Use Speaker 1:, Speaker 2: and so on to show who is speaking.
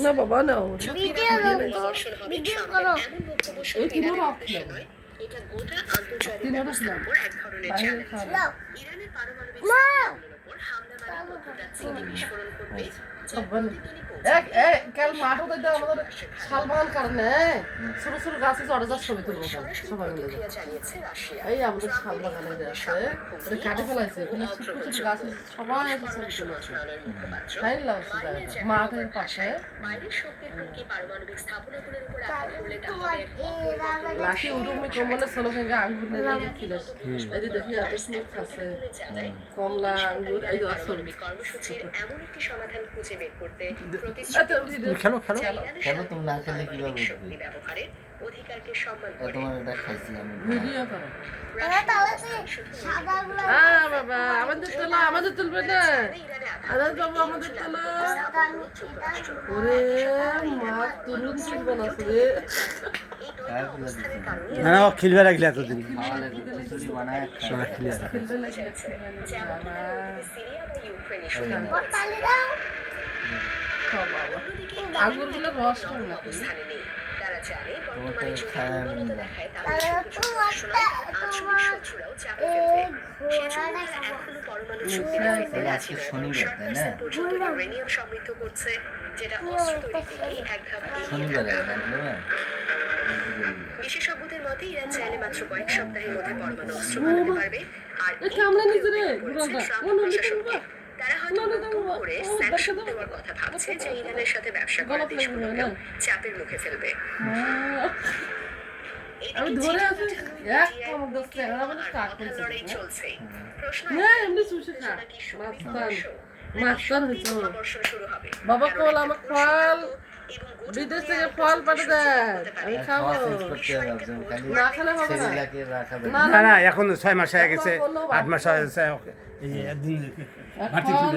Speaker 1: না বাবা না
Speaker 2: ভিডিও করো
Speaker 1: এই তিনও রাখলো
Speaker 3: এটা গোটা আন্তর্জাতিক
Speaker 1: তিনও
Speaker 3: ব্যবস্থার
Speaker 1: রাখলাম
Speaker 3: উপর এক ধরনের চ্যালেঞ্জ।
Speaker 2: নাও
Speaker 3: ইরানের পারমাণবিক
Speaker 2: মা
Speaker 3: স্থাপনাগুলোর উপর হামলামারি বন্ধুটা চীনে বিস্ফোরণ করবে, যার প্রতিদিনই
Speaker 1: এক এক কাল মাঠও দিতে আমাদের শাল বাগান কারণে ছোট ছোট গাছে চড়ে যাওয়ার ছবি তুলবো সবাই মিলে
Speaker 3: প্রতিক্রিয়া জানিয়েছে রাশিয়া।
Speaker 1: এই আমাদের শাল বাগানে যে আছে ওটা কাটে ফেলাইছে ওখানে ছোট ছোট গাছ সবাই এসে ছবি তুলেছে
Speaker 3: মন্ত্রণালয়ের মুখপাত্র
Speaker 1: তাই লাগছে মাঠের পাশে
Speaker 3: বাইরের শক্তির হুমকি পারমাণবিক স্থাপনাগুলোর উপর আঘাত করলে তা হবে এক
Speaker 1: লাঠি উঠুমি কমলে ছোলো থেকে আঙ্গুর নিয়ে ছিল এই যে দেখি এত স্মুথ আছে কমলা আঙ্গুর এই যে আসল
Speaker 3: কর্মসূচির এমন একটি সমাধান খুঁজে বের করতে
Speaker 4: খেলো খেলো
Speaker 5: কেন তুমি না খেলে কিভাবে
Speaker 3: শক্তি
Speaker 5: উঠবে?
Speaker 3: ব্যবহারের অধিকারকে সম্মান করে
Speaker 5: তোমার এটা খাইছি আমি।
Speaker 1: ভিডিও করো
Speaker 2: সাদাগুলো
Speaker 1: বাবা আমাদের তুলবে না আরে বাবা আমাদের তোলা ওরে মা তুলুন তুলবে না রে
Speaker 4: না না ও খেলবে লাগলে এতদিন
Speaker 5: খাওয়ালে খিচুড়ি বানায়
Speaker 4: সবাই খেলে
Speaker 1: খেলবে লাগে
Speaker 3: সিরিয়া বা ইউক্রেন ইস্যু
Speaker 2: পালি দাও
Speaker 1: আঙ্গুরগুলো রস কম না
Speaker 3: অবস্থানে নেই। তারা জানে
Speaker 5: তোমার
Speaker 3: বর্তমানে
Speaker 5: তো
Speaker 3: যদি
Speaker 5: খায়
Speaker 3: দুর্বলতা
Speaker 5: না।
Speaker 3: দেখায় তাহলে আঞ্চলিক শত্রুরাও চাপে ফেলবে। সেজন্য তারা এখনো পরমাণু শক্তি ফেলতে রাজি নয়।
Speaker 5: শনিবার, তাই না?
Speaker 3: সরকার পর্যন্ত ইউরেনিয়াম সমৃদ্ধ করছে, যেটা অস্ত্র তৈরি থেকেই এক ধাপ এগিয়ে
Speaker 5: শনিবারে
Speaker 3: যাবে।
Speaker 5: জানলে
Speaker 3: বিশেষজ্ঞদের মতে ইরান চাইলে মাত্র কয়েক সপ্তাহের মধ্যে পরমাণু অস্ত্র বানাতে পারবে। আর এই
Speaker 1: কামড়ে নিচে রে,
Speaker 3: করেছে
Speaker 1: বুড়াটা।
Speaker 3: ট্রাম্প
Speaker 1: ও নদী
Speaker 3: প্রশাসনকে। তারা হয়তো
Speaker 1: নদী
Speaker 3: নতুন
Speaker 1: দেবো।
Speaker 3: করে
Speaker 1: ও
Speaker 3: স্যাংশন
Speaker 1: দেবো।
Speaker 3: দেওয়ার কথা ভাবছে, যা ইরানের সাথে ব্যবসা করা
Speaker 1: গলত লাগবে
Speaker 3: দেশগুলোকেও
Speaker 1: না?
Speaker 3: চাপের মুখে ফেলবে।
Speaker 1: আমি
Speaker 3: এদিকে
Speaker 1: ধরে
Speaker 3: চীনা
Speaker 1: আছি
Speaker 3: পাঠানো
Speaker 1: এক
Speaker 3: মিডিয়ায়
Speaker 1: কামড় দিচ্ছে
Speaker 3: উকিল
Speaker 1: আমাদের
Speaker 3: আর
Speaker 1: কাক
Speaker 3: মাথার
Speaker 1: করেছে
Speaker 3: লড়াই চলছে। প্রশ্ন
Speaker 1: না
Speaker 3: একটাই,
Speaker 1: এমনি শুষে খা
Speaker 3: উত্তেজনা কি শক্তি
Speaker 1: মাস্তান
Speaker 3: প্রদর্শন? নাকি
Speaker 1: মাস্তান
Speaker 3: শক্তি
Speaker 1: হয়েছে
Speaker 3: মহাবর্ষণ শুরু হবে?
Speaker 1: বাবা
Speaker 3: কারণ
Speaker 1: কল
Speaker 3: একটা
Speaker 1: আমাকে
Speaker 3: পুরুষ
Speaker 1: ফল
Speaker 3: এবং গোটা
Speaker 1: বিদেশ
Speaker 3: দুনিয়া
Speaker 1: থেকে
Speaker 3: একটা
Speaker 1: ফল
Speaker 3: যুদ্ধ
Speaker 1: পাঠে
Speaker 3: সূচনা
Speaker 1: দেয়
Speaker 3: করতে পারে।
Speaker 1: আমি খাবো
Speaker 5: খাওয়া শেষ করতে ভাবছেন খালি
Speaker 1: না খেলে হবে না
Speaker 5: ছেলেটাকে রাখা যাবে
Speaker 1: না,
Speaker 5: না।
Speaker 4: না না এখন 6 মাস হয়ে গেছে 8 মাস হয়ে গেছে এই একদিন
Speaker 1: এক ফল